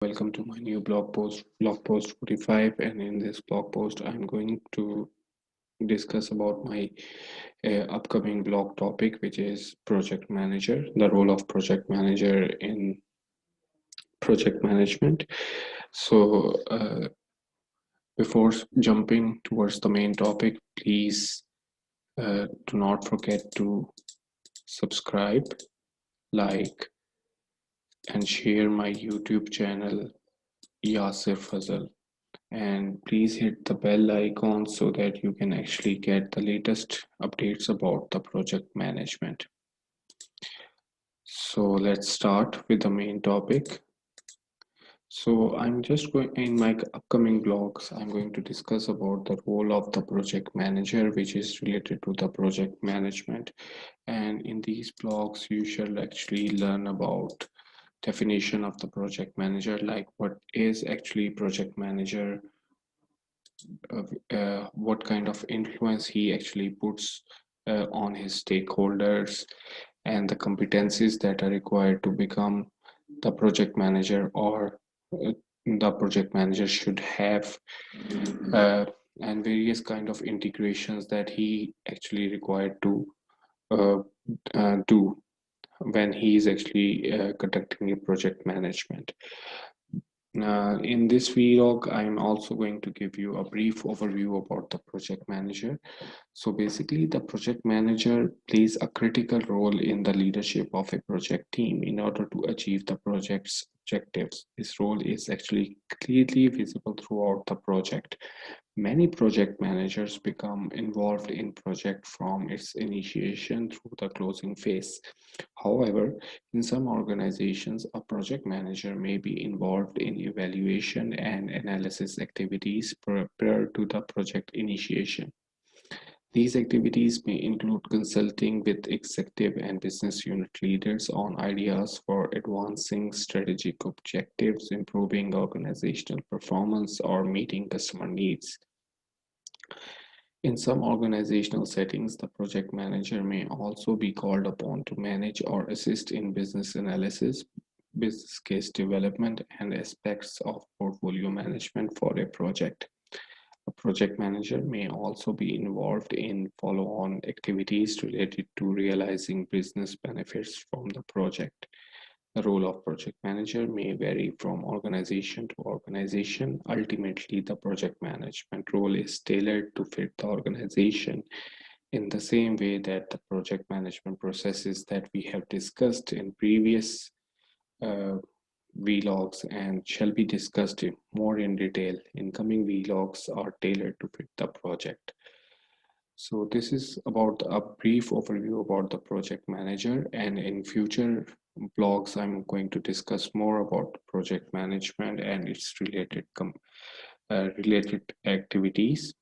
Welcome to my new blog post 45. And in this blog post, I'm going to discuss about my upcoming blog topic, which is project manager, the role of project manager in project management. So, before jumping towards the main topic, please do not forget to subscribe, like, and share my YouTube channel, Yasir Fazal. And please hit the bell icon so that you can actually get the latest updates about the project management. So let's start with the main topic. So I'm just going in my upcoming blogs, I'm going to discuss about the role of the project manager, which is related to the project management. And in these blogs you shall actually learn about definition of the project manager, like what is actually project manager, what kind of influence he actually puts on his stakeholders, and the competencies that are required to become the project manager, or the project manager should have, uh, and various kind of integrations that he actually required to uh, do when he is actually conducting a project management. In this vlog, I'm also going to give you a brief overview about the project manager. So basically, the project manager plays a critical role in the leadership of a project team in order to achieve the project's objectives. This role is actually clearly visible throughout the project. Many project managers become involved in project from its initiation through the closing phase. However, in some organizations, a project manager may be involved in evaluation and analysis activities prior to the project initiation. These activities may include consulting with executive and business unit leaders on ideas for advancing strategic objectives, improving organizational performance, or meeting customer needs. In some organizational settings, the project manager may also be called upon to manage or assist in business analysis, business case development, and aspects of portfolio management for a project. A project manager may also be involved in follow-on activities related to realizing business benefits from the project. The role of project manager may vary from organization to organization. Ultimately, the project management role is tailored to fit the organization in the same way that the project management processes that we have discussed in previous uh, vlogs and shall be discussed more in detail in coming vlogs are tailored to fit the project. So this is about a brief overview about the project manager, and in future blogs I'm going to discuss more about project management and its related activities.